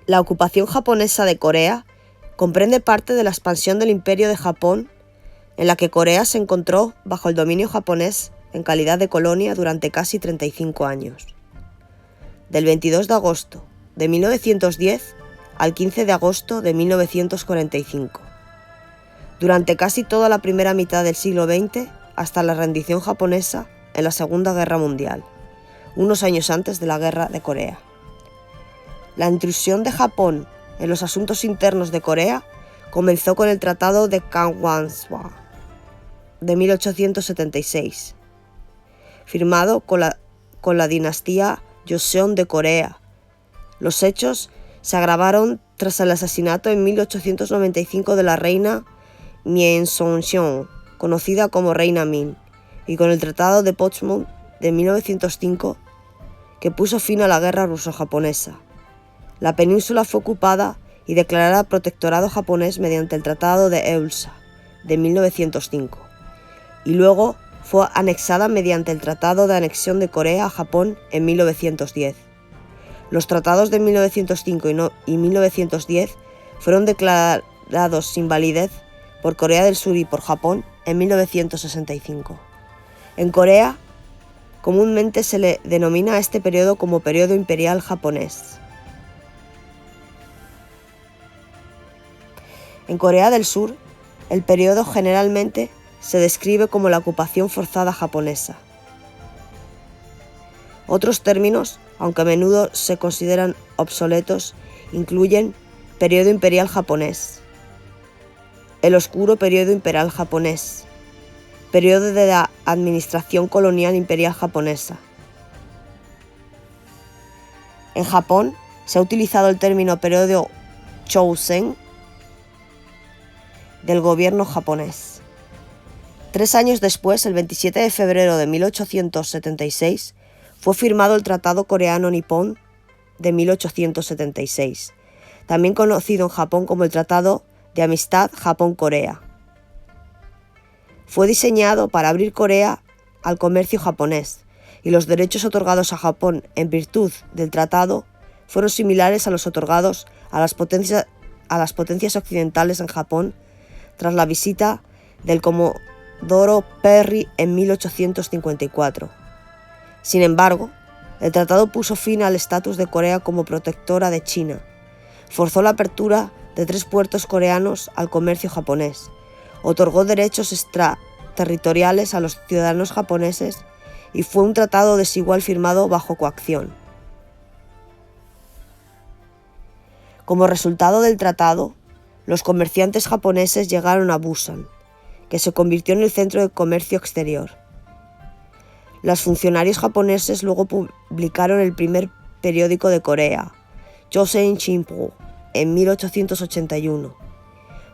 La ocupación japonesa de Corea comprende parte de la expansión del Imperio de Japón, en la que Corea se encontró bajo el dominio japonés en calidad de colonia durante casi 35 años. Del 22 de agosto de 1910 al 15 de agosto de 1945. Durante casi toda la primera mitad del siglo XX hasta la rendición japonesa en la Segunda Guerra Mundial, unos años antes de la Guerra de Corea. La intrusión de Japón en los asuntos internos de Corea comenzó con el Tratado de Kangwon-swa de 1876, firmado con la dinastía Joseon de Corea. Los hechos se agravaron tras el asesinato en 1895 de la reina Myeong-song, conocida como Reina Min, y con el Tratado de Portsmouth de 1905, que puso fin a la guerra ruso-japonesa. La península fue ocupada y declarada protectorado japonés mediante el Tratado de Eulsa de 1905, y luego fue anexada mediante el Tratado de Anexión de Corea a Japón en 1910. Los tratados de 1905 y 1910 fueron declarados sin validez por Corea del Sur y por Japón en 1965. En Corea, comúnmente se le denomina a este periodo como periodo imperial japonés. En Corea del Sur, el periodo generalmente se describe como la ocupación forzada japonesa. Otros términos, aunque a menudo se consideran obsoletos, incluyen periodo imperial japonés, el oscuro periodo imperial japonés, periodo de la administración colonial imperial japonesa. En Japón se ha utilizado el término periodo Chōsen del gobierno japonés. 3 años después, el 27 de febrero de 1876, fue firmado el Tratado Coreano-Nipón de 1876, también conocido en Japón como el Tratado de Amistad Japón-Corea. Fue diseñado para abrir Corea al comercio japonés, y los derechos otorgados a Japón en virtud del tratado fueron similares a los otorgados a las potencias occidentales en Japón tras la visita del Comodoro Perry en 1854. Sin embargo, el tratado puso fin al estatus de Corea como protectora de China, forzó la apertura de 3 puertos coreanos al comercio japonés, otorgó derechos extraterritoriales a los ciudadanos japoneses y fue un tratado desigual firmado bajo coacción. Como resultado del tratado, los comerciantes japoneses llegaron a Busan, que se convirtió en el centro de comercio exterior. Los funcionarios japoneses luego publicaron el primer periódico de Corea, Joseon Shimbun, en 1881.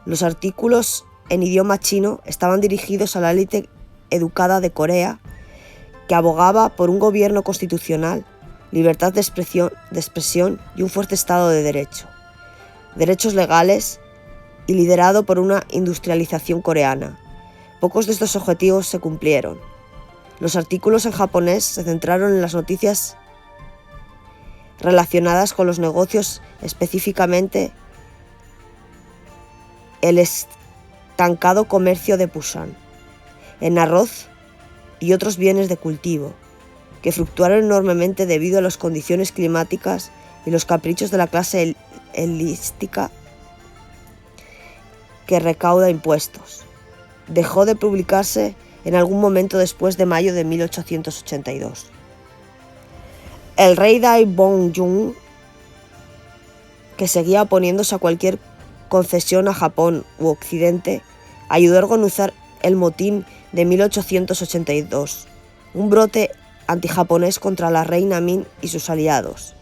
Los artículos en idioma chino estaban dirigidos a la élite educada de Corea, que abogaba por un gobierno constitucional, libertad de expresión y un fuerte Estado de Derecho, derechos legales y liderado por una industrialización coreana. Pocos de estos objetivos se cumplieron. Los artículos en japonés se centraron en las noticias relacionadas con los negocios, específicamente el estancado comercio de Busan, en arroz y otros bienes de cultivo, que fluctuaron enormemente debido a las condiciones climáticas y los caprichos de la clase helística que recauda impuestos. Dejó de publicarse en algún momento después de mayo de 1882. El rey Daibong-jung, que seguía oponiéndose a cualquier concesión a Japón u Occidente, ayudó a organizar el motín de 1882, un brote antijaponés contra la reina Min y sus aliados,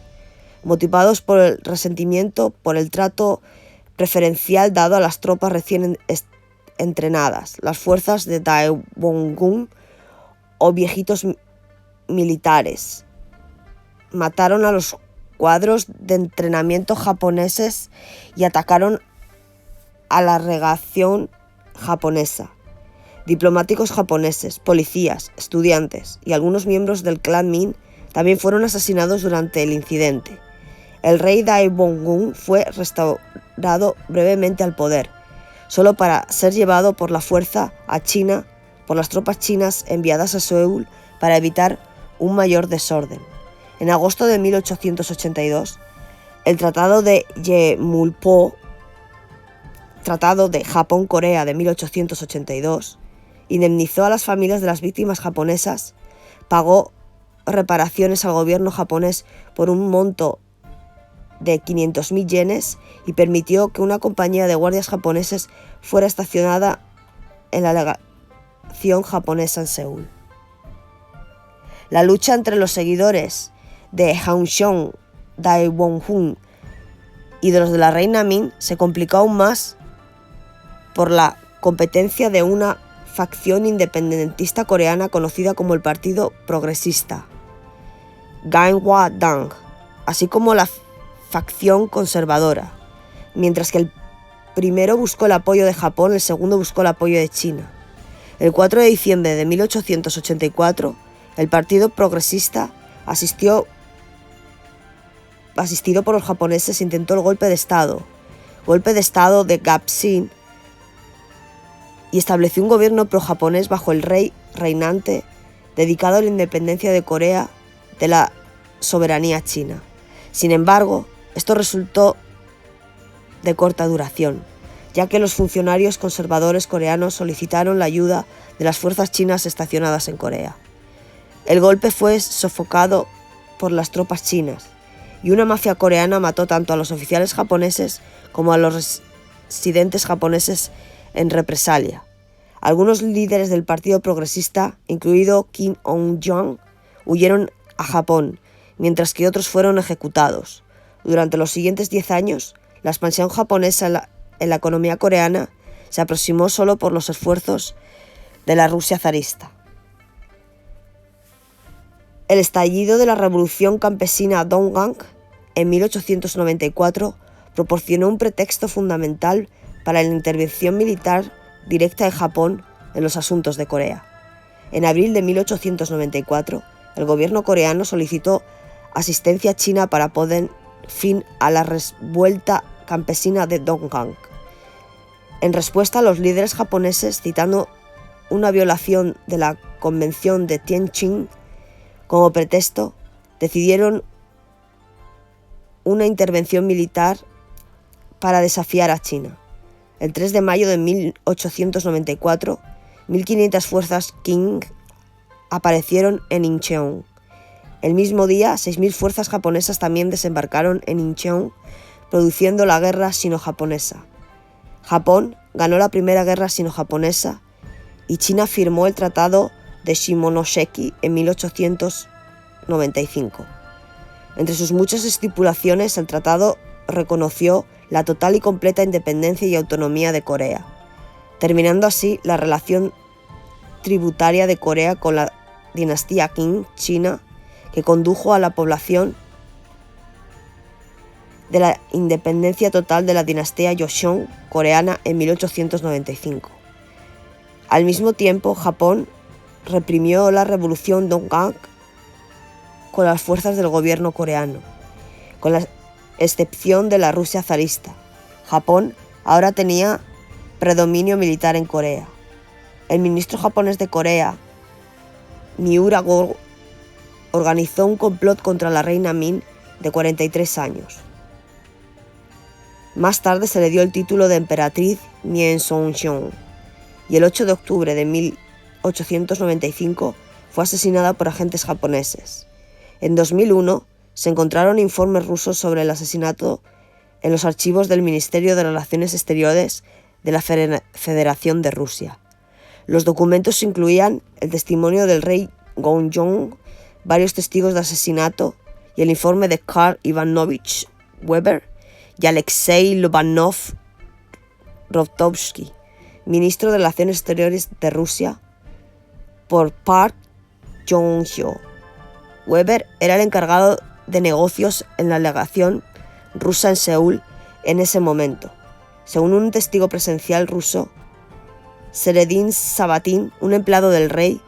motivados por el resentimiento por el trato preferencial dado a las tropas recién entrenadas, las fuerzas de Daibong-gun o viejitos militares. Mataron a los cuadros de entrenamiento japoneses y atacaron a la legación japonesa. Diplomáticos japoneses, policías, estudiantes y algunos miembros del clan Min también fueron asesinados durante el incidente. El rey Daewongun fue restaurado brevemente al poder, solo para ser llevado por la fuerza a China por las tropas chinas enviadas a Seúl para evitar un mayor desorden. En agosto de 1882, el Tratado de Yemulpo, Tratado de Japón-Corea de 1882, indemnizó a las familias de las víctimas japonesas, pagó reparaciones al gobierno japonés por un monto de 500.000 yenes y permitió que una compañía de guardias japoneses fuera estacionada en la legación japonesa en Seúl. La lucha entre los seguidores de Hansong Daewongun y de los de la reina Min se complicó aún más por la competencia de una facción independentista coreana conocida como el Partido Progresista, Ganhwa-dang, así como la facción conservadora. Mientras que el primero buscó el apoyo de Japón, el segundo buscó el apoyo de China. El 4 de diciembre de 1884, el Partido Progresista, asistido por los japoneses, intentó el golpe de Estado de Gapsin, y estableció un gobierno pro-japonés bajo el rey reinante dedicado a la independencia de Corea de la soberanía china. Sin embargo, esto resultó de corta duración, ya que los funcionarios conservadores coreanos solicitaron la ayuda de las fuerzas chinas estacionadas en Corea. El golpe fue sofocado por las tropas chinas, y una mafia coreana mató tanto a los oficiales japoneses como a los residentes japoneses en represalia. Algunos líderes del Partido Progresista, incluido Kim On-jong, huyeron a Japón, mientras que otros fueron ejecutados. Durante los siguientes 10 años, la expansión japonesa en la economía coreana se aproximó solo por los esfuerzos de la Rusia zarista. El estallido de la Revolución Campesina Donghang en 1894 proporcionó un pretexto fundamental para la intervención militar directa de Japón en los asuntos de Corea. En abril de 1894, el gobierno coreano solicitó asistencia china para poner fin a la revuelta campesina de Donghang. En respuesta, los líderes japoneses, citando una violación de la Convención de Tianjin como pretexto, decidieron una intervención militar para desafiar a China. El 3 de mayo de 1894, 1.500 fuerzas Qing aparecieron en Incheon. El mismo día, 6.000 fuerzas japonesas también desembarcaron en Incheon, produciendo la guerra sino-japonesa. Japón ganó la primera guerra sino-japonesa y China firmó el Tratado de Shimonoseki en 1895. Entre sus muchas estipulaciones, el tratado reconoció la total y completa independencia y autonomía de Corea, terminando así la relación tributaria de Corea con la dinastía Qing china, que condujo a la población de la independencia total de la dinastía Joseon coreana en 1895. Al mismo tiempo, Japón reprimió la revolución Donghang con las fuerzas del gobierno coreano, con la excepción de la Rusia zarista. Japón ahora tenía predominio militar en Corea. El ministro japonés de Corea, Miura Go, organizó un complot contra la reina Min, de 43 años. Más tarde se le dio el título de emperatriz Myeongseong, y el 8 de octubre de 1895 fue asesinada por agentes japoneses. En 2001 se encontraron informes rusos sobre el asesinato en los archivos del Ministerio de Relaciones Exteriores de la Federación de Rusia. Los documentos incluían el testimonio del rey Gongong, varios testigos de asesinato y el informe de Karl Ivanovich Weber y Alexei Lovanov-Rostovsky, ministro de Relaciones Exteriores de Rusia, por Park Jong-hyo. Weber era el encargado de negocios en la legación rusa en Seúl en ese momento. Según un testigo presencial ruso, Seredin Sabatin, un empleado del rey,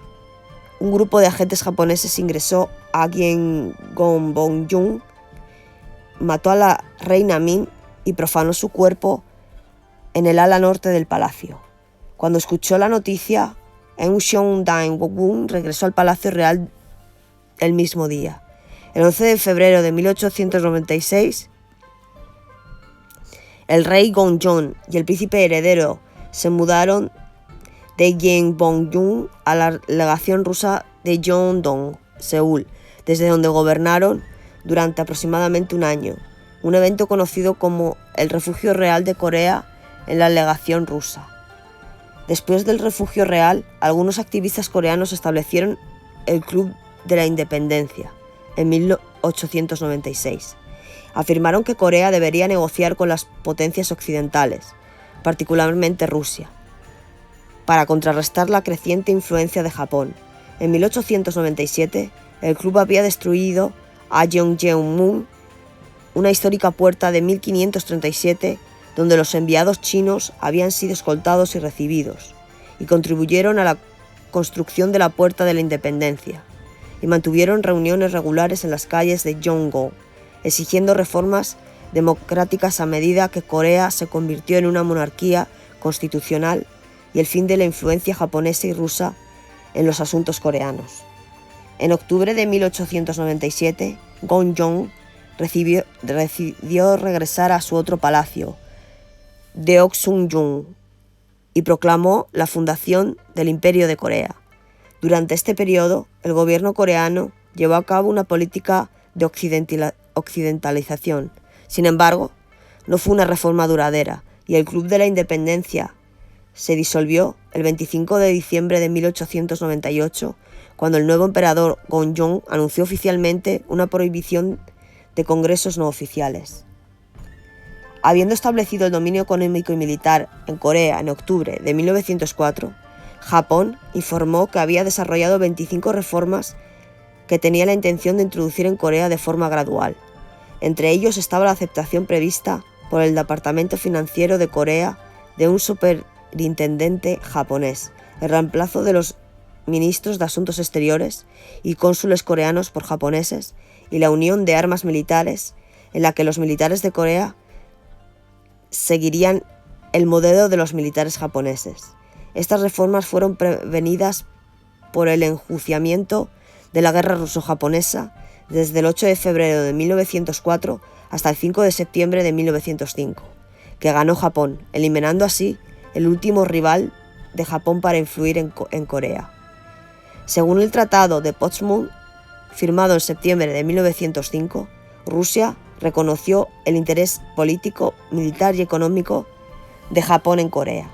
un grupo de agentes japoneses ingresó a Gyeongbokgung mató a la reina Min y profanó su cuerpo en el ala norte del palacio. Cuando escuchó la noticia, Eunseong Daewon regresó al Palacio Real el mismo día. El 11 de febrero de 1896, el rey Gongjon y el príncipe heredero se mudaron de Gyeongbokgung a la legación rusa de Yeongdong, Seúl, desde donde gobernaron durante aproximadamente un año, un evento conocido como el Refugio Real de Corea en la legación rusa. Después del Refugio Real, algunos activistas coreanos establecieron el Club de la Independencia en 1896. Afirmaron que Corea debería negociar con las potencias occidentales, particularmente Rusia, para contrarrestar la creciente influencia de Japón. En 1897, el club había destruido a Yeonjeonmun, una histórica puerta de 1537 donde los enviados chinos habían sido escoltados y recibidos, y contribuyeron a la construcción de la Puerta de la Independencia, y mantuvieron reuniones regulares en las calles de Yongo, exigiendo reformas democráticas a medida que Corea se convirtió en una monarquía constitucional y el fin de la influencia japonesa y rusa en los asuntos coreanos. En octubre de 1897, Gongjon decidió regresar a su otro palacio, Deoksungung, y proclamó la fundación del Imperio de Corea. Durante este periodo, el gobierno coreano llevó a cabo una política de occidentalización. Sin embargo, no fue una reforma duradera, y el Club de la Independencia se disolvió el 25 de diciembre de 1898, cuando el nuevo emperador Gongjon anunció oficialmente una prohibición de congresos no oficiales. Habiendo establecido el dominio económico y militar en Corea en octubre de 1904, Japón informó que había desarrollado 25 reformas que tenía la intención de introducir en Corea de forma gradual. Entre ellos estaba la aceptación prevista por el Departamento Financiero de Corea de un superintendente japonés, el reemplazo de los ministros de Asuntos Exteriores y cónsules coreanos por japoneses, y la unión de armas militares, en la que los militares de Corea seguirían el modelo de los militares japoneses. Estas reformas fueron prevenidas por el enjuiciamiento de la guerra ruso-japonesa desde el 8 de febrero de 1904 hasta el 5 de septiembre de 1905, que ganó Japón, eliminando así el último rival de Japón para influir en Corea. Según el Tratado de Potsdam, firmado en septiembre de 1905, Rusia reconoció el interés político, militar y económico de Japón en Corea.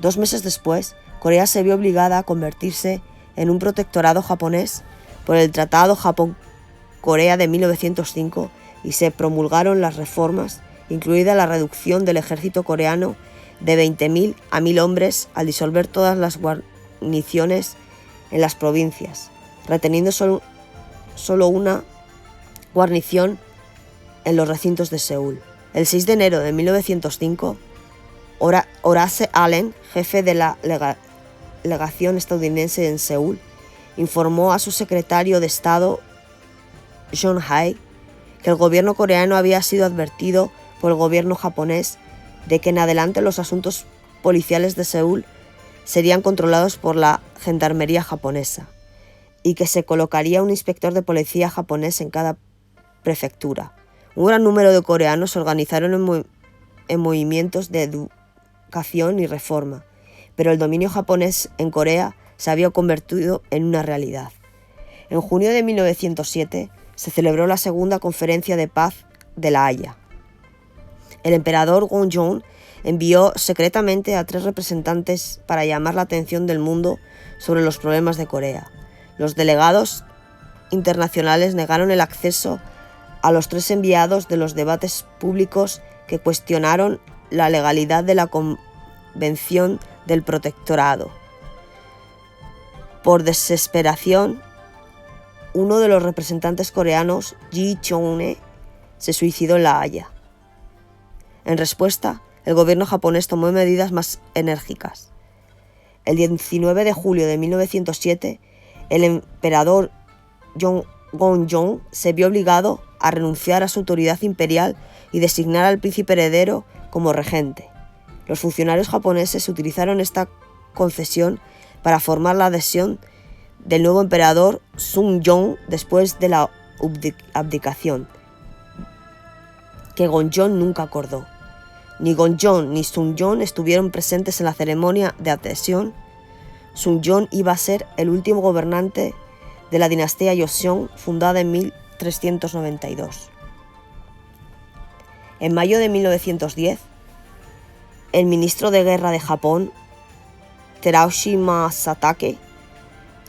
2 meses después, Corea se vio obligada a convertirse en un protectorado japonés por el Tratado Japón-Corea de 1905 y se promulgaron las reformas, incluida la reducción del ejército coreano de 20.000 a 1.000 hombres al disolver todas las guarniciones en las provincias, reteniendo solo una guarnición en los recintos de Seúl. El 6 de enero de 1905, Horace Allen, jefe de la legación estadounidense en Seúl, informó a su secretario de Estado, John Hay, que el gobierno coreano había sido advertido por el gobierno japonés de que en adelante los asuntos policiales de Seúl serían controlados por la gendarmería japonesa y que se colocaría un inspector de policía japonés en cada prefectura. Un gran número de coreanos se organizaron en movimientos de educación y reforma, pero el dominio japonés en Corea se había convertido en una realidad. En junio de 1907 se celebró la segunda conferencia de paz de La Haya. El emperador Gongjon envió secretamente a 3 representantes para llamar la atención del mundo sobre los problemas de Corea. Los delegados internacionales negaron el acceso a los 3 enviados de los debates públicos que cuestionaron la legalidad de la Convención del Protectorado. Por desesperación, uno de los representantes coreanos, Ji Chong-ne, se suicidó en La Haya. En respuesta, el gobierno japonés tomó medidas más enérgicas. El 19 de julio de 1907, el emperador Gongjon se vio obligado a renunciar a su autoridad imperial y designar al príncipe heredero como regente. Los funcionarios japoneses utilizaron esta concesión para formar la adhesión del nuevo emperador Sunjong después de la abdicación, que Gonjong nunca acordó. Ni Gonjong ni Sunjong estuvieron presentes en la ceremonia de adhesión. Sunjong iba a ser el último gobernante de la dinastía Joseon, fundada en 1392. En mayo de 1910, el ministro de Guerra de Japón, Terauchi Masatake,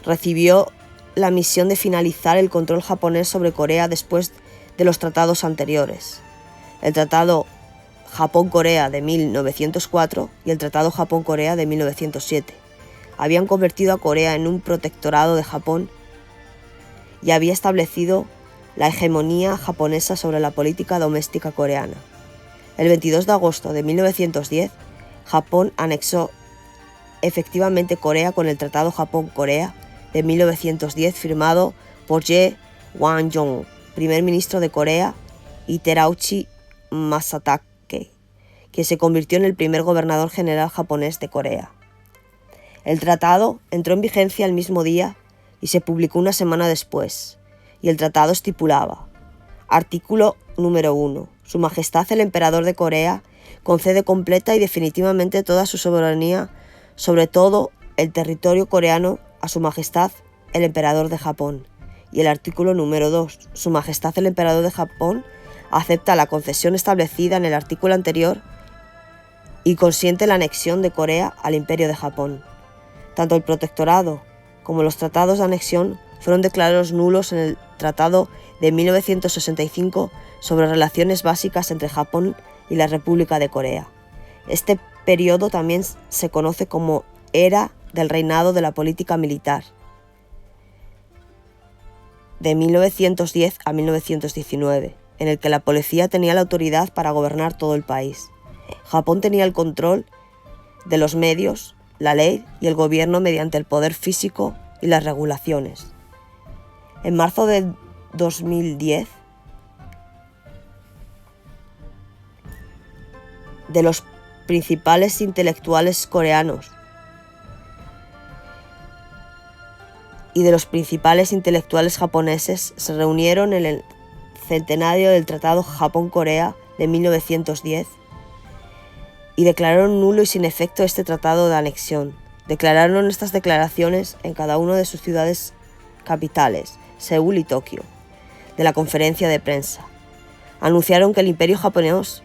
recibió la misión de finalizar el control japonés sobre Corea después de los tratados anteriores. El Tratado Japón-Corea de 1904 y el Tratado Japón-Corea de 1907 habían convertido a Corea en un protectorado de Japón y había establecido la hegemonía japonesa sobre la política doméstica coreana. El 22 de agosto de 1910, Japón anexó efectivamente Corea con el Tratado Japón-Corea de 1910 firmado por Ye Hwan-jong, primer ministro de Corea, y Terauchi Masatake, quien se convirtió en el primer gobernador general japonés de Corea. El tratado entró en vigencia el mismo día y se publicó una semana después, y el tratado estipulaba: artículo número 1. Su Majestad el Emperador de Corea concede completa y definitivamente toda su soberanía sobre todo el territorio coreano a Su Majestad el Emperador de Japón. Y el artículo número 2. Su Majestad el Emperador de Japón acepta la concesión establecida en el artículo anterior y consiente la anexión de Corea al Imperio de Japón. Tanto el protectorado como los tratados de anexión fueron declarados nulos en el Tratado de 1965 sobre relaciones básicas entre Japón y la República de Corea. Este periodo también se conoce como Era del Reinado de la Política Militar, de 1910 a 1919, en el que la policía tenía la autoridad para gobernar todo el país. Japón tenía el control de los medios, la ley y el gobierno mediante el poder físico y las regulaciones. En marzo de 2010, de los principales intelectuales coreanos y de los principales intelectuales japoneses se reunieron en el centenario del Tratado Japón-Corea de 1910 y declararon nulo y sin efecto este tratado de anexión. Declararon estas declaraciones en cada una de sus ciudades capitales, Seúl y Tokio, de la conferencia de prensa. Anunciaron que el imperio japonés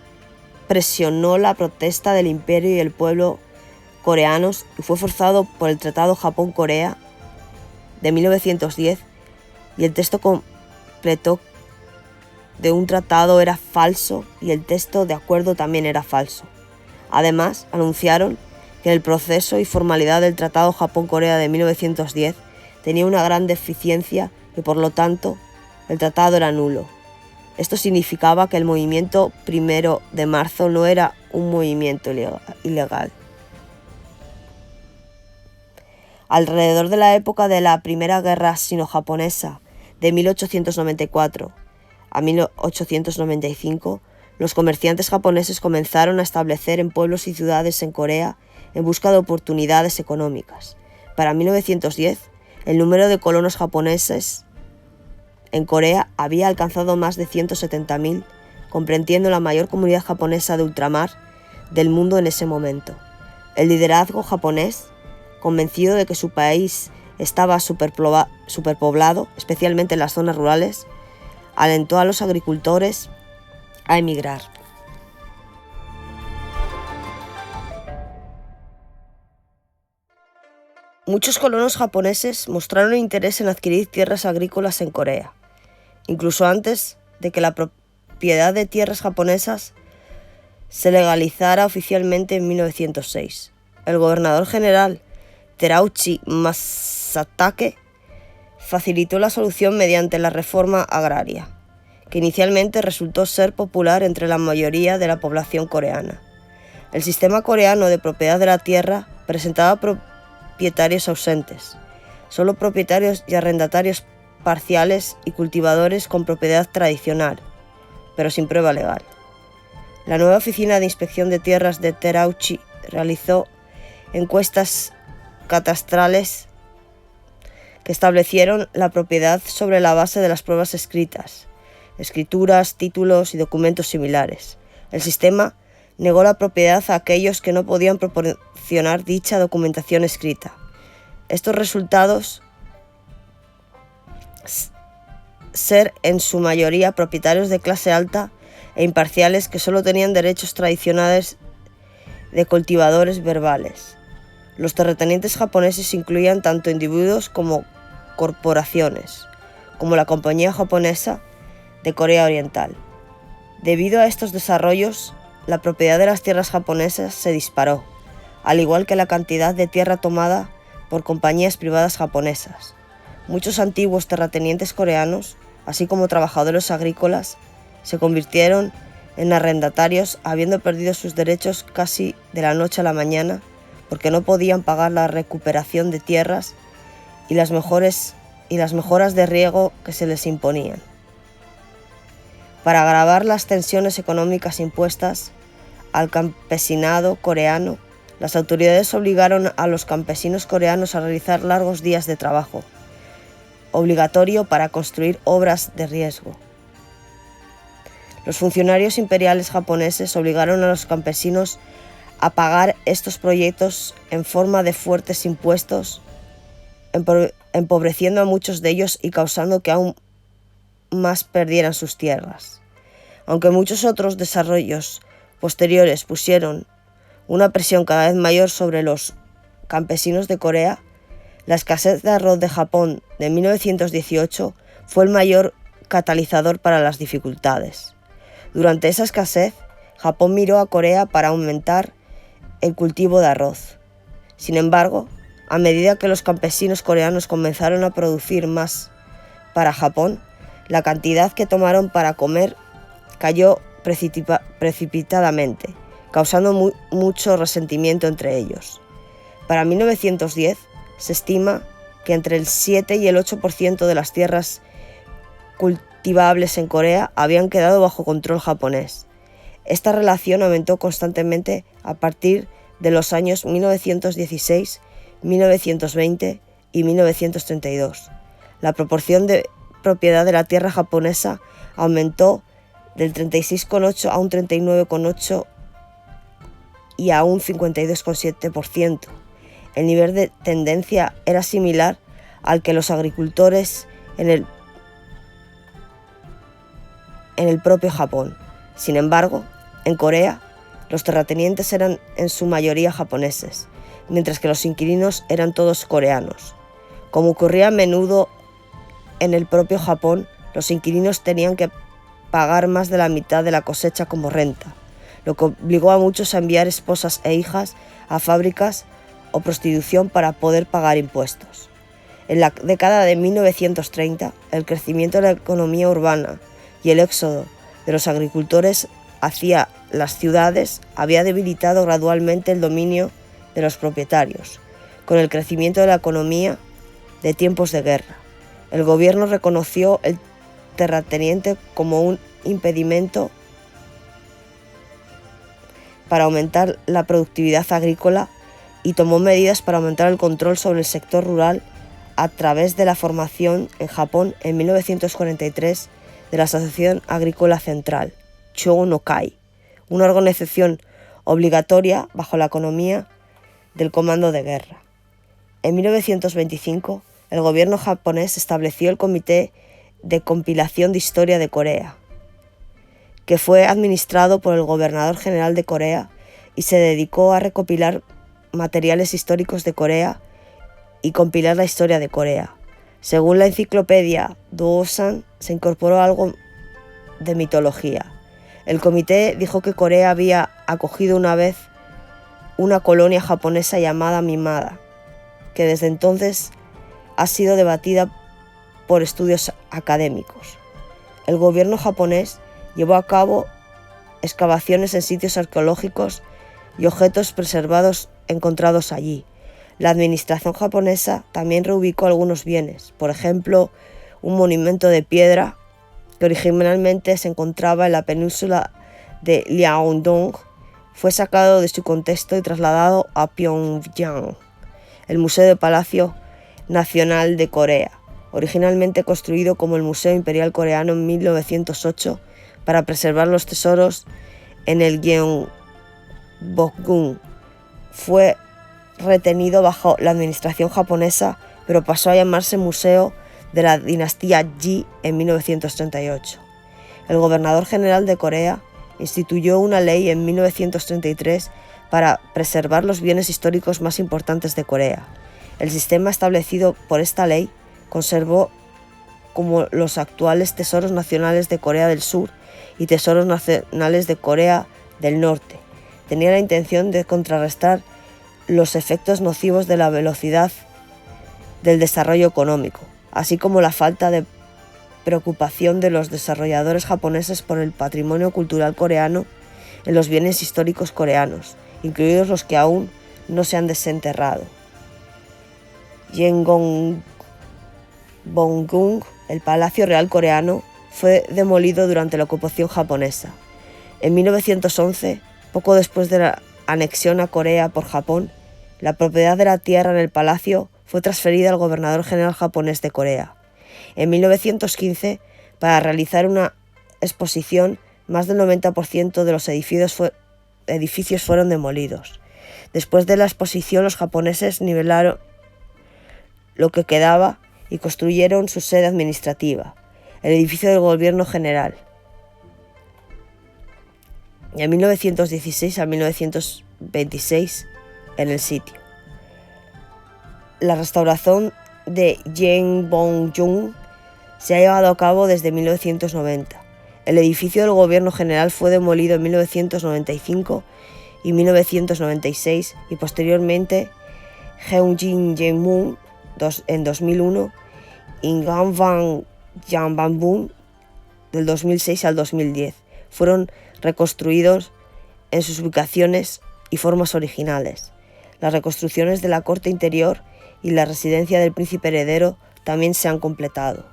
presionó la protesta del imperio y el pueblo coreanos y fue forzado por el Tratado Japón-Corea de 1910, y el texto completo de un tratado era falso y el texto de acuerdo también era falso. Además, anunciaron que el proceso y formalidad del Tratado Japón-Corea de 1910 tenía una gran deficiencia y por lo tanto el tratado era nulo. Esto significaba que el movimiento 1 de marzo no era un movimiento ilegal. Alrededor de la época de la Primera Guerra Sino-Japonesa, de 1894 a 1895, los comerciantes japoneses comenzaron a establecer en pueblos y ciudades en Corea en busca de oportunidades económicas. Para 1910, el número de colonos japoneses en Corea había alcanzado más de 170.000, comprendiendo la mayor comunidad japonesa de ultramar del mundo en ese momento. El liderazgo japonés, convencido de que su país estaba superpoblado, especialmente en las zonas rurales, alentó a los agricultores a emigrar. Muchos colonos japoneses mostraron interés en adquirir tierras agrícolas en Corea, incluso antes de que la propiedad de tierras japonesas se legalizara oficialmente en 1906. El gobernador general Terauchi Masatake facilitó la solución mediante la reforma agraria, que inicialmente resultó ser popular entre la mayoría de la población coreana. El sistema coreano de propiedad de la tierra presentaba propietarios ausentes. Solo propietarios y arrendatarios parciales y cultivadores con propiedad tradicional, pero sin prueba legal. La nueva Oficina de Inspección de Tierras de Terauchi realizó encuestas catastrales que establecieron la propiedad sobre la base de las pruebas escritas, escrituras, títulos y documentos similares. El sistema negó la propiedad a aquellos que no podían proporcionar dicha documentación escrita. Estos resultados ser en su mayoría propietarios de clase alta e imparciales que solo tenían derechos tradicionales de cultivadores verbales. Los terratenientes japoneses incluían tanto individuos como corporaciones, como la Compañía Japonesa de Corea Oriental. Debido a estos desarrollos, la propiedad de las tierras japonesas se disparó, al igual que la cantidad de tierra tomada por compañías privadas japonesas. Muchos antiguos terratenientes coreanos, así como trabajadores agrícolas, se convirtieron en arrendatarios habiendo perdido sus derechos casi de la noche a la mañana porque no podían pagar la recuperación de tierras y las mejoras de riego que se les imponían. Para agravar las tensiones económicas impuestas al campesinado coreano, las autoridades obligaron a los campesinos coreanos a realizar largos días de trabajo, obligatorio para construir obras de riesgo. Los funcionarios imperiales japoneses obligaron a los campesinos a pagar estos proyectos en forma de fuertes impuestos, empobreciendo a muchos de ellos y causando que aún más perdieran sus tierras. Aunque muchos otros desarrollos posteriores pusieron una presión cada vez mayor sobre los campesinos de Corea, la escasez de arroz de Japón de 1918 fue el mayor catalizador para las dificultades. Durante esa escasez, Japón miró a Corea para aumentar el cultivo de arroz. Sin embargo, a medida que los campesinos coreanos comenzaron a producir más para Japón, la cantidad que tomaron para comer cayó precipitadamente, causando mucho resentimiento entre ellos. Para 1910, se estima que entre el 7 y el 8% de las tierras cultivables en Corea habían quedado bajo control japonés. Esta relación aumentó constantemente a partir de los años 1916, 1920 y 1932. La proporción de propiedad de la tierra japonesa aumentó del 36,8% a un 39,8% y a un 52,7%. El nivel de tendencia era similar al que los agricultores en el propio Japón. Sin embargo, en Corea, los terratenientes eran en su mayoría japoneses, mientras que los inquilinos eran todos coreanos. Como ocurría a menudo en el propio Japón, los inquilinos tenían que pagar más de la mitad de la cosecha como renta, lo que obligó a muchos a enviar esposas e hijas a fábricas o prostitución para poder pagar impuestos. En la década de 1930, el crecimiento de la economía urbana y el éxodo de los agricultores hacia las ciudades había debilitado gradualmente el dominio de los propietarios. Con el crecimiento de la economía de tiempos de guerra, el gobierno reconoció el terrateniente como un impedimento para aumentar la productividad agrícola y tomó medidas para aumentar el control sobre el sector rural a través de la formación en Japón en 1943 de la Asociación Agrícola Central, Chō-no-kai, una organización obligatoria bajo la economía del Comando de Guerra. En 1925, el gobierno japonés estableció el Comité de Compilación de Historia de Corea, que fue administrado por el Gobernador General de Corea y se dedicó a recopilar materiales históricos de Corea y compilar la historia de Corea. Según la enciclopedia Dōsan, se incorporó algo de mitología. El comité dijo que Corea había acogido una vez una colonia japonesa llamada Mimada, que desde entonces ha sido debatida por estudios académicos. El gobierno japonés llevó a cabo excavaciones en sitios arqueológicos y objetos preservados encontrados allí. La administración japonesa también reubicó algunos bienes, por ejemplo, un monumento de piedra que originalmente se encontraba en la península de Liaodong, fue sacado de su contexto y trasladado a Pyongyang, el Museo del Palacio Nacional de Corea, originalmente construido como el Museo Imperial Coreano en 1908 para preservar los tesoros en el Gyeongbokgung. Fue retenido bajo la administración japonesa, pero pasó a llamarse Museo de la dinastía Ji en 1938. El gobernador general de Corea instituyó una ley en 1933 para preservar los bienes históricos más importantes de Corea. El sistema establecido por esta ley conservó como los actuales tesoros nacionales de Corea del Sur y tesoros nacionales de Corea del Norte. Tenía la intención de contrarrestar los efectos nocivos de la velocidad del desarrollo económico, así como la falta de preocupación de los desarrolladores japoneses por el patrimonio cultural coreano en los bienes históricos coreanos, incluidos los que aún no se han desenterrado. Gyeongbokgung, el Palacio Real coreano, fue demolido durante la ocupación japonesa. En 1911, poco después de la anexión a Corea por Japón, la propiedad de la tierra en el palacio fue transferida al gobernador general japonés de Corea. En 1915, para realizar una exposición, más del 90% de los edificios fueron demolidos. Después de la exposición, los japoneses nivelaron lo que quedaba y construyeron su sede administrativa, el edificio del gobierno general. Y en 1916 a 1926 en el sitio. La restauración de Gyeongbokgung se ha llevado a cabo desde 1990. El edificio del gobierno general fue demolido en 1995 y 1996 y posteriormente Gyeongbokgung en 2001 y Gwangbang del 2006 al 2010 fueron reconstruidos en sus ubicaciones y formas originales. Las reconstrucciones de la corte interior y la residencia del príncipe heredero también se han completado.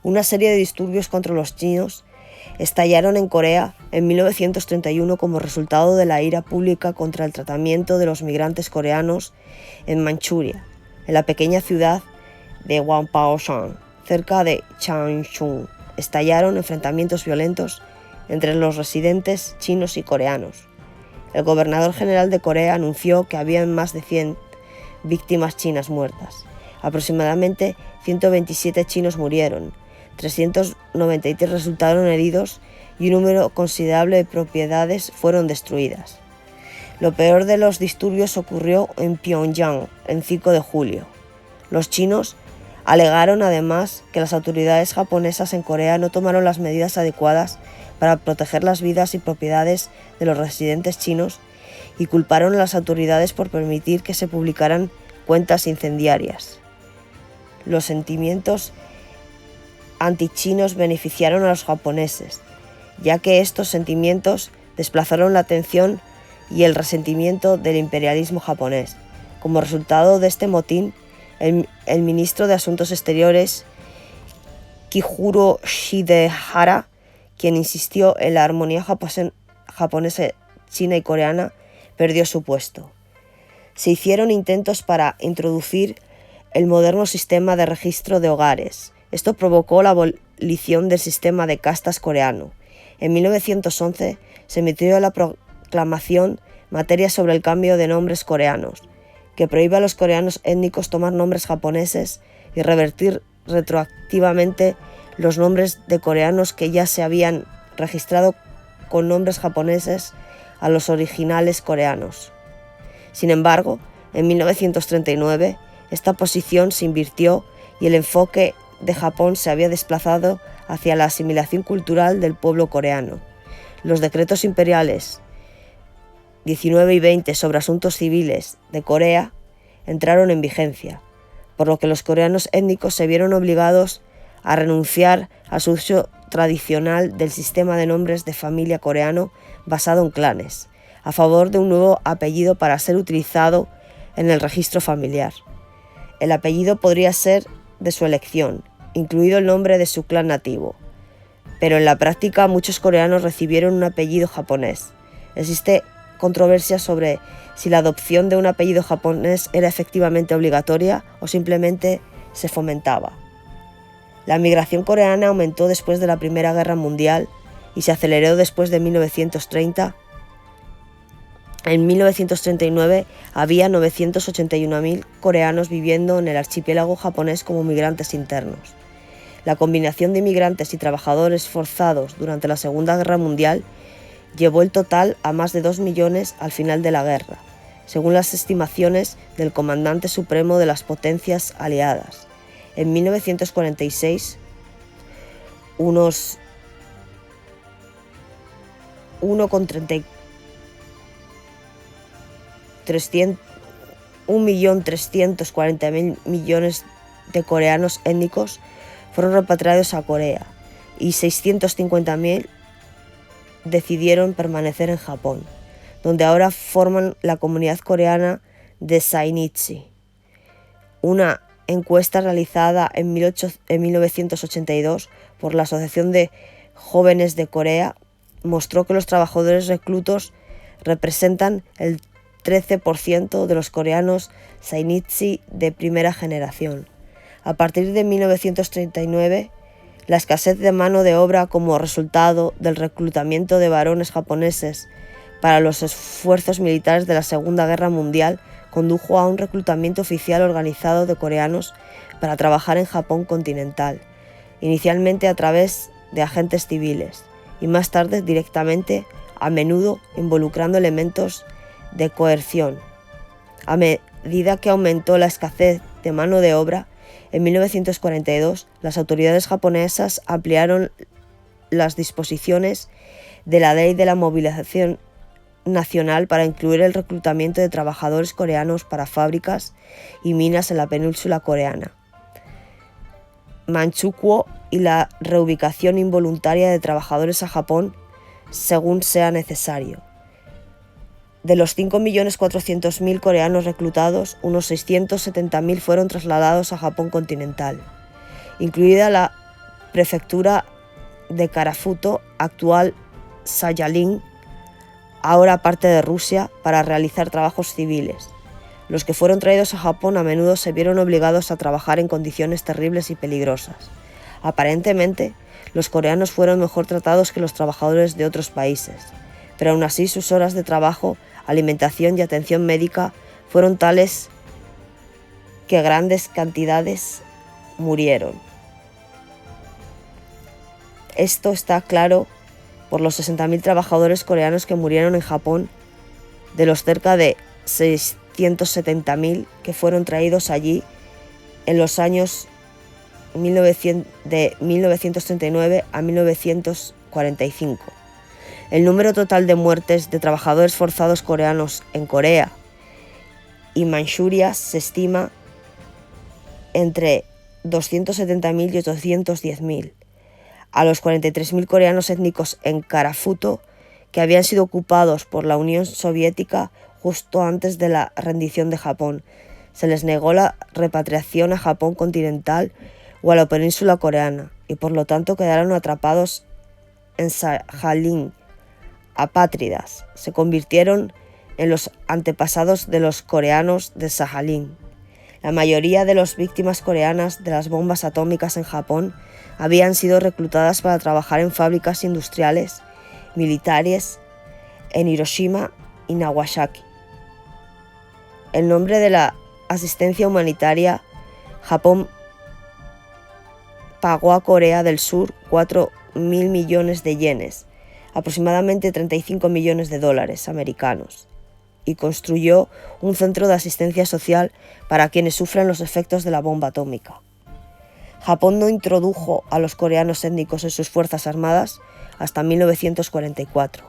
Una serie de disturbios contra los chinos estallaron en Corea en 1931 como resultado de la ira pública contra el tratamiento de los migrantes coreanos en Manchuria, en la pequeña ciudad de Wonpaoshan, cerca de Changchun. Estallaron enfrentamientos violentos entre los residentes chinos y coreanos. El gobernador general de Corea anunció que había más de 100 víctimas chinas muertas. Aproximadamente 127 chinos murieron, 393 resultaron heridos y un número considerable de propiedades fueron destruidas. Lo peor de los disturbios ocurrió en Pyongyang el 5 de julio. Los chinos alegaron además que las autoridades japonesas en Corea no tomaron las medidas adecuadas para proteger las vidas y propiedades de los residentes chinos y culparon a las autoridades por permitir que se publicaran cuentas incendiarias. Los sentimientos antichinos beneficiaron a los japoneses, ya que estos sentimientos desplazaron la atención y el resentimiento del imperialismo japonés. Como resultado de este motín, el ministro de Asuntos Exteriores, Kihuro Shidehara, quien insistió en la armonía japonesa, china y coreana, perdió su puesto. Se hicieron intentos para introducir el moderno sistema de registro de hogares. Esto provocó la abolición del sistema de castas coreano. En 1911 se emitió la proclamación Materia sobre el cambio de nombres coreanos, que prohíbe a los coreanos étnicos tomar nombres japoneses y revertir retroactivamente los nombres de coreanos que ya se habían registrado con nombres japoneses a los originales coreanos. Sin embargo, en 1939 esta posición se invirtió y el enfoque de Japón se había desplazado hacia la asimilación cultural del pueblo coreano. Los decretos imperiales 19 y 20 sobre asuntos civiles de Corea entraron en vigencia, por lo que los coreanos étnicos se vieron obligados a renunciar a su uso tradicional del sistema de nombres de familia coreano basado en clanes, a favor de un nuevo apellido para ser utilizado en el registro familiar. El apellido podría ser de su elección, incluido el nombre de su clan nativo. Pero en la práctica muchos coreanos recibieron un apellido japonés. Existe controversia sobre si la adopción de un apellido japonés era efectivamente obligatoria o simplemente se fomentaba. La migración coreana aumentó después de la Primera Guerra Mundial y se aceleró después de 1930. En 1939 había 981.000 coreanos viviendo en el archipiélago japonés como migrantes internos. La combinación de inmigrantes y trabajadores forzados durante la Segunda Guerra Mundial llevó el total a más de 2 millones al final de la guerra, según las estimaciones del comandante supremo de las potencias aliadas. En 1946, unos 1.340.000 millones de coreanos étnicos fueron repatriados a Corea y 650.000 decidieron permanecer en Japón, donde ahora forman la comunidad coreana de Sainichi. Una encuesta realizada en 1982 por la Asociación de Jóvenes de Corea mostró que los trabajadores reclutos representan el 13% de los coreanos Sainichi de primera generación. A partir de 1939, la escasez de mano de obra como resultado del reclutamiento de varones japoneses para los esfuerzos militares de la Segunda Guerra Mundial condujo a un reclutamiento oficial organizado de coreanos para trabajar en Japón continental, inicialmente a través de agentes civiles y más tarde directamente, a menudo involucrando elementos de coerción. A medida que aumentó la escasez de mano de obra, en 1942 las autoridades japonesas ampliaron las disposiciones de la Ley de la Movilización Nacional para incluir el reclutamiento de trabajadores coreanos para fábricas y minas en la península coreana, Manchukuo, y la reubicación involuntaria de trabajadores a Japón según sea necesario. De los 5.400.000 coreanos reclutados, unos 670.000 fueron trasladados a Japón continental, incluida la prefectura de Karafuto, actual Sayalin, ahora parte de Rusia, para realizar trabajos civiles. Los que fueron traídos a Japón a menudo se vieron obligados a trabajar en condiciones terribles y peligrosas. Aparentemente, los coreanos fueron mejor tratados que los trabajadores de otros países, pero aún así sus horas de trabajo, alimentación y atención médica fueron tales que grandes cantidades murieron. Esto está claro por los 60.000 trabajadores coreanos que murieron en Japón, de los cerca de 670.000 que fueron traídos allí en los años de 1939 a 1945. El número total de muertes de trabajadores forzados coreanos en Corea y Manchuria se estima entre 270.000 y 810.000. A los 43.000 coreanos étnicos en Karafuto, que habían sido ocupados por la Unión Soviética justo antes de la rendición de Japón, se les negó la repatriación a Japón continental o a la península coreana, y por lo tanto quedaron atrapados en Sajalín. Apátridas se convirtieron en los antepasados de los coreanos de Sajalín. La mayoría de las víctimas coreanas de las bombas atómicas en Japón habían sido reclutadas para trabajar en fábricas industriales, militares, en Hiroshima y Nagasaki. En nombre de la asistencia humanitaria, Japón pagó a Corea del Sur 4.000 millones de yenes, aproximadamente 35 millones de dólares americanos, y construyó un centro de asistencia social para quienes sufren los efectos de la bomba atómica. Japón no introdujo a los coreanos étnicos en sus fuerzas armadas hasta 1944,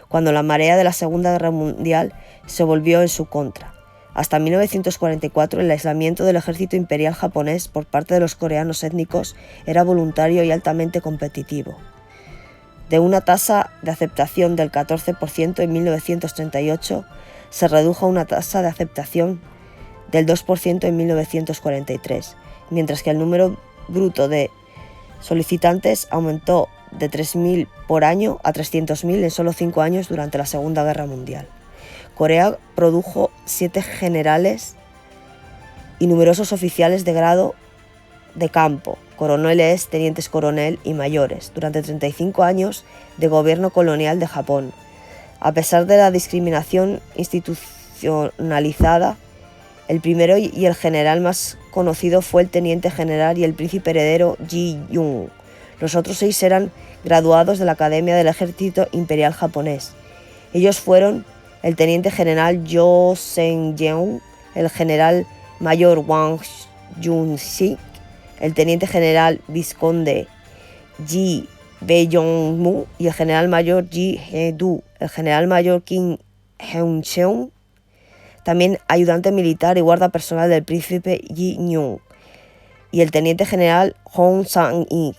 cuando la marea de la Segunda Guerra Mundial se volvió en su contra. Hasta 1944, el aislamiento del ejército imperial japonés por parte de los coreanos étnicos era voluntario y altamente competitivo. De una tasa de aceptación del 14% en 1938, se redujo a una tasa de aceptación del 2% en 1943, mientras que el número bruto de solicitantes aumentó de 3.000 por año a 300.000 en solo 5 años durante la Segunda Guerra Mundial. Corea produjo 7 generales y numerosos oficiales de grado de campo, coroneles, tenientes coronel y mayores, durante 35 años de gobierno colonial de Japón. A pesar de la discriminación institucionalizada, el primero y el general más conocido fue el teniente general y el príncipe heredero Ji-young. Los otros 6 eran graduados de la Academia del Ejército Imperial Japonés. Ellos fueron el teniente general Jo Seung-yeon, el general mayor Wang Jun-sik, el teniente general vizconde Ji Bae-yong-mu y el general mayor Ji Hae-du, el general mayor Kim Heung-cheon, también ayudante militar y guarda personal del príncipe Ji-nyung, y el teniente general Hong Sang-ik,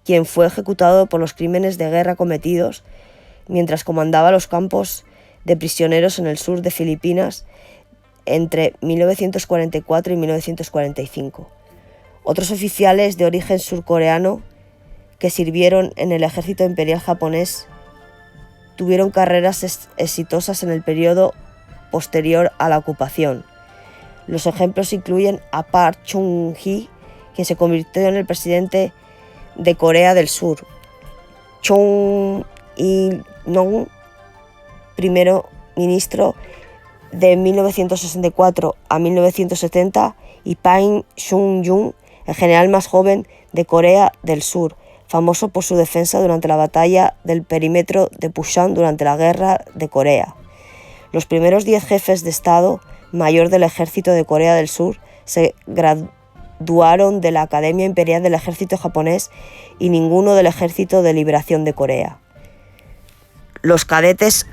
quien fue ejecutado por los crímenes de guerra cometidos mientras comandaba los campos de prisioneros en el sur de Filipinas entre 1944 y 1945. Otros oficiales de origen surcoreano que sirvieron en el ejército imperial japonés tuvieron carreras exitosas en el periodo posterior a la ocupación. Los ejemplos incluyen a Park Chung-hee, quien se convirtió en el presidente de Corea del Sur, Chung Il-nong, primero ministro de 1964 a 1970, y Park Chung-yoon, el general más joven de Corea del Sur, famoso por su defensa durante la batalla del perímetro de Pusan durante la Guerra de Corea. Los primeros 10 jefes de Estado Mayor del Ejército de Corea del Sur se graduaron de la Academia Imperial del Ejército Japonés y ninguno del Ejército de Liberación de Corea. Los cadetes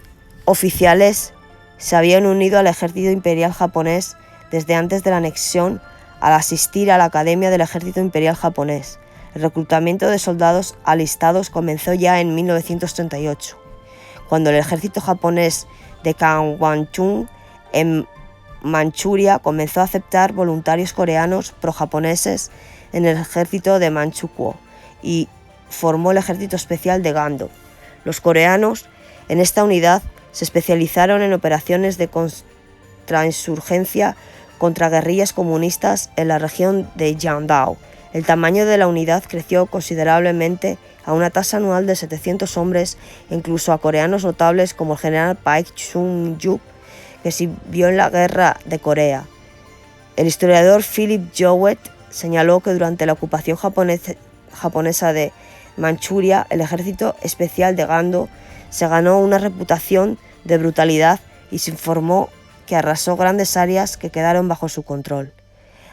oficiales se habían unido al Ejército Imperial Japonés desde antes de la anexión al asistir a la Academia del Ejército Imperial Japonés. El reclutamiento de soldados alistados comenzó ya en 1938, cuando el ejército japonés de Kangwon-chung en Manchuria comenzó a aceptar voluntarios coreanos pro-japoneses en el ejército de Manchukuo y formó el ejército especial de Gando. Los coreanos en esta unidad se especializaron en operaciones de contrainsurgencia contra guerrillas comunistas en la región de Jiangdao. El tamaño de la unidad creció considerablemente a una tasa anual de 700 hombres, incluso a coreanos notables como el general Park Chung-juk, que sirvió en la Guerra de Corea. El historiador Philip Jowett señaló que durante la ocupación japonesa de Manchuria, el ejército especial de Gando se ganó una reputación de brutalidad y se informó que arrasó grandes áreas que quedaron bajo su control.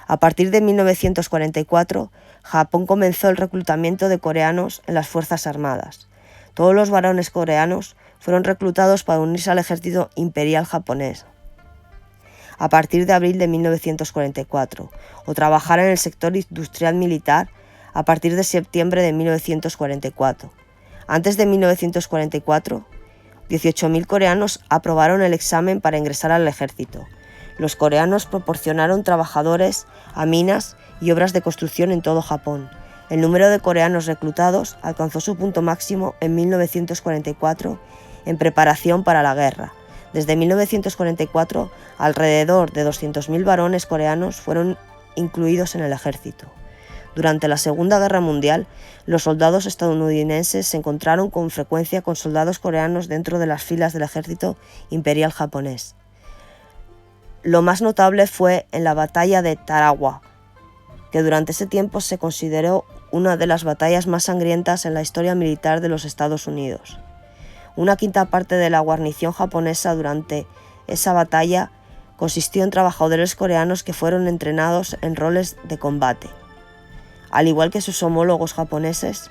A partir de 1944, Japón comenzó el reclutamiento de coreanos en las Fuerzas Armadas. Todos los varones coreanos fueron reclutados para unirse al ejército imperial japonés a partir de abril de 1944 o trabajar en el sector industrial militar a partir de septiembre de 1944. Antes de 1944, 18.000 coreanos aprobaron el examen para ingresar al ejército. Los coreanos proporcionaron trabajadores a minas y obras de construcción en todo Japón. El número de coreanos reclutados alcanzó su punto máximo en 1944 en preparación para la guerra. Desde 1944, alrededor de 200.000 varones coreanos fueron incluidos en el ejército. Durante la Segunda Guerra Mundial, los soldados estadounidenses se encontraron con frecuencia con soldados coreanos dentro de las filas del ejército imperial japonés. Lo más notable fue en la batalla de Tarawa, que durante ese tiempo se consideró una de las batallas más sangrientas en la historia militar de los Estados Unidos. Una quinta parte de la guarnición japonesa durante esa batalla consistió en trabajadores coreanos que fueron entrenados en roles de combate. Al igual que sus homólogos japoneses,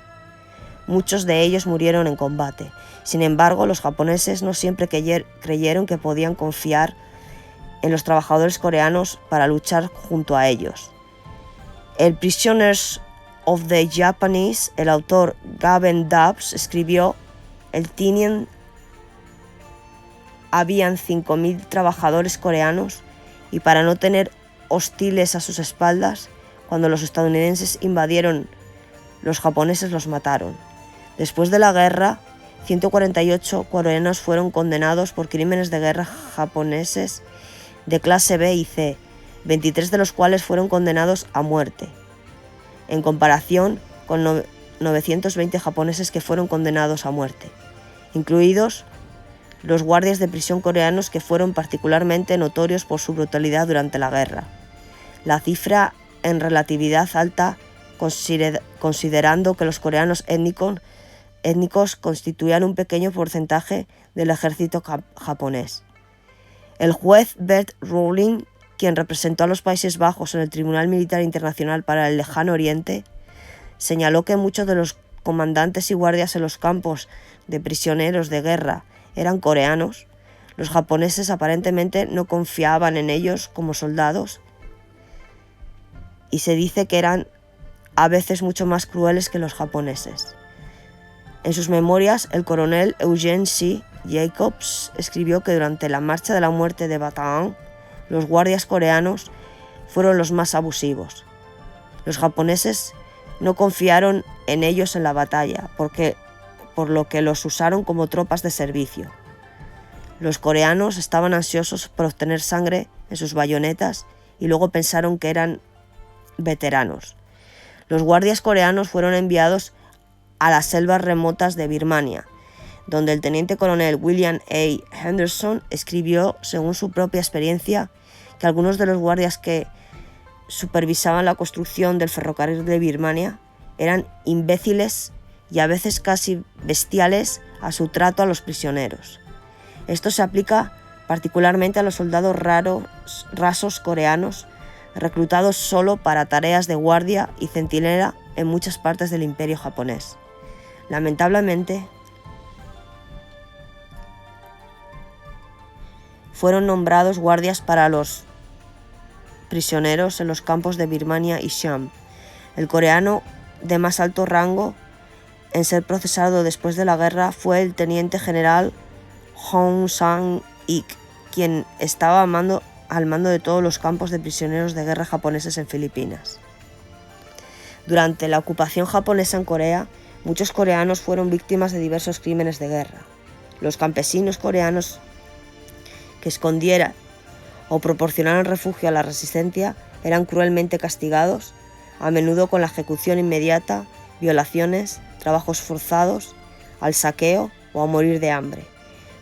muchos de ellos murieron en combate. Sin embargo, los japoneses no siempre creyeron que podían confiar en los trabajadores coreanos para luchar junto a ellos. El Prisoners of the Japanese, el autor Gavin Dubs escribió: el Tinian habían 5.000 trabajadores coreanos y para no tener hostiles a sus espaldas, Cuando los estadounidenses invadieron, los japoneses los mataron. Después de la guerra, 148 coreanos fueron condenados por crímenes de guerra japoneses de clase B y C, 23 de los cuales fueron condenados a muerte, en comparación con 920 japoneses que fueron condenados a muerte, incluidos los guardias de prisión coreanos, que fueron particularmente notorios por su brutalidad durante la guerra. La cifra en relatividad alta, considerando que los coreanos étnicos constituían un pequeño porcentaje del ejército japonés. El juez Bert Rowling, quien representó a los Países Bajos en el Tribunal Militar Internacional para el Lejano Oriente, señaló que muchos de los comandantes y guardias en los campos de prisioneros de guerra eran coreanos. Los japoneses aparentemente no confiaban en ellos como soldados, y se dice que eran a veces mucho más crueles que los japoneses. En sus memorias, el coronel Eugene C. Jacobs escribió que durante la marcha de la muerte de Bataan, los guardias coreanos fueron los más abusivos. Los japoneses no confiaron en ellos en la batalla, por lo que los usaron como tropas de servicio. Los coreanos estaban ansiosos por obtener sangre en sus bayonetas y luego pensaron que eran veteranos. Los guardias coreanos fueron enviados a las selvas remotas de Birmania, donde el teniente coronel William A. Henderson escribió, según su propia experiencia, que algunos de los guardias que supervisaban la construcción del ferrocarril de Birmania eran imbéciles y a veces casi bestiales a su trato a los prisioneros. Esto se aplica particularmente a los soldados rasos coreanos, reclutados solo para tareas de guardia y centinela en muchas partes del Imperio japonés. Lamentablemente, fueron nombrados guardias para los prisioneros en los campos de Birmania y Siam. El coreano de más alto rango en ser procesado después de la guerra fue el teniente general Hong Sang-ik, quien estaba al mando de todos los campos de prisioneros de guerra japoneses en Filipinas. Durante la ocupación japonesa en Corea, muchos coreanos fueron víctimas de diversos crímenes de guerra. Los campesinos coreanos que escondieran o proporcionaran refugio a la resistencia eran cruelmente castigados, a menudo con la ejecución inmediata, violaciones, trabajos forzados, al saqueo o a morir de hambre.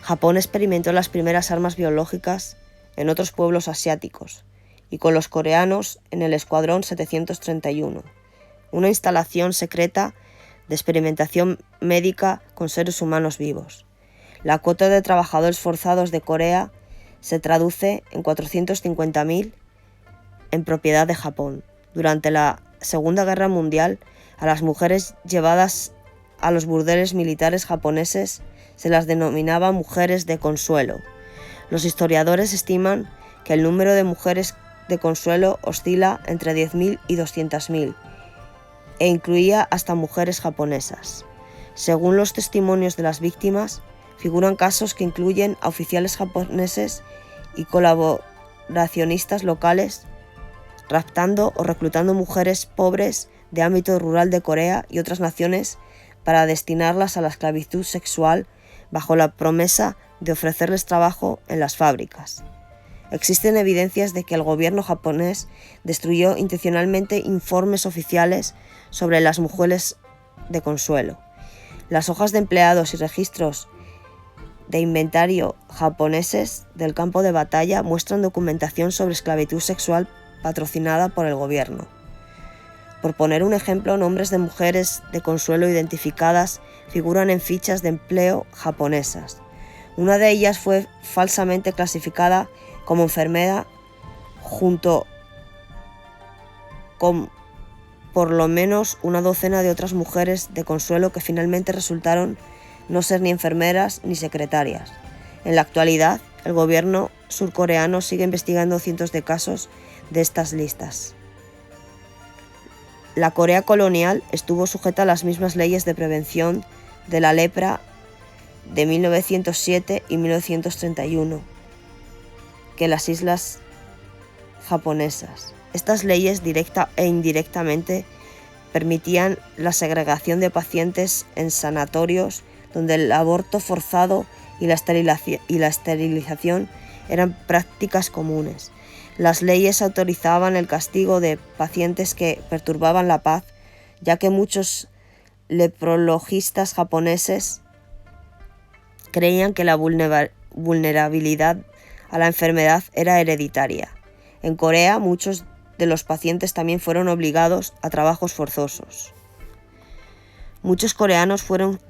Japón experimentó las primeras armas biológicas en otros pueblos asiáticos, y con los coreanos en el Escuadrón 731, una instalación secreta de experimentación médica con seres humanos vivos. La cuota de trabajadores forzados de Corea se traduce en 450.000 en propiedad de Japón. Durante la Segunda Guerra Mundial, a las mujeres llevadas a los burdeles militares japoneses se las denominaba mujeres de consuelo. Los historiadores estiman que el número de mujeres de consuelo oscila entre 10.000 y 200.000, e incluía hasta mujeres japonesas. Según los testimonios de las víctimas, figuran casos que incluyen a oficiales japoneses y colaboracionistas locales, raptando o reclutando mujeres pobres de ámbito rural de Corea y otras naciones para destinarlas a la esclavitud sexual bajo la promesa de ofrecerles trabajo en las fábricas. Existen evidencias de que el gobierno japonés destruyó intencionalmente informes oficiales sobre las mujeres de consuelo. Las hojas de empleados y registros de inventario japoneses del campo de batalla muestran documentación sobre esclavitud sexual patrocinada por el gobierno. Por poner un ejemplo, nombres de mujeres de consuelo identificadas figuran en fichas de empleo japonesas. Una de ellas fue falsamente clasificada como enfermera junto con por lo menos una docena de otras mujeres de consuelo que finalmente resultaron no ser ni enfermeras ni secretarias. En la actualidad, el gobierno surcoreano sigue investigando cientos de casos de estas listas. La Corea colonial estuvo sujeta a las mismas leyes de prevención de la lepra de 1907 y 1931 que las islas japonesas. Estas leyes, directa e indirectamente, permitían la segregación de pacientes en sanatorios donde el aborto forzado y la esterilización eran prácticas comunes. Las leyes autorizaban el castigo de pacientes que perturbaban la paz, ya que muchos leprologistas japoneses creían que la vulnerabilidad a la enfermedad era hereditaria. En Corea, muchos de los pacientes también fueron obligados a trabajos forzosos. Muchos coreanos fueron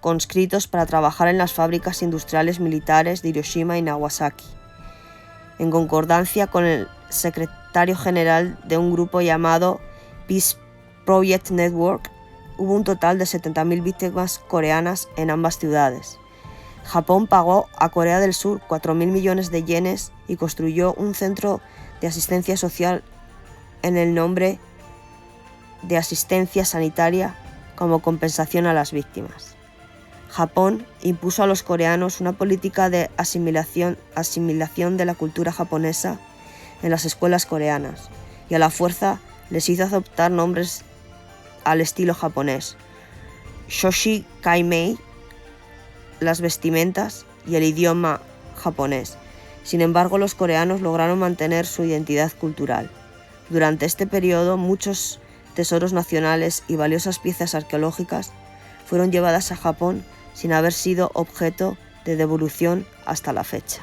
conscritos para trabajar en las fábricas industriales militares de Hiroshima y Nagasaki. En concordancia con el secretario general de un grupo llamado Peace Project Network, hubo un total de 70.000 víctimas coreanas en ambas ciudades. Japón pagó a Corea del Sur 4.000 millones de yenes y construyó un centro de asistencia social en el nombre de asistencia sanitaria como compensación a las víctimas. Japón impuso a los coreanos una política de asimilación de la cultura japonesa en las escuelas coreanas y a la fuerza les hizo adoptar nombres al estilo japonés: Shoshi Kaimei, las vestimentas y el idioma japonés. Sin embargo, los coreanos lograron mantener su identidad cultural. Durante este periodo, muchos tesoros nacionales y valiosas piezas arqueológicas fueron llevadas a Japón sin haber sido objeto de devolución hasta la fecha.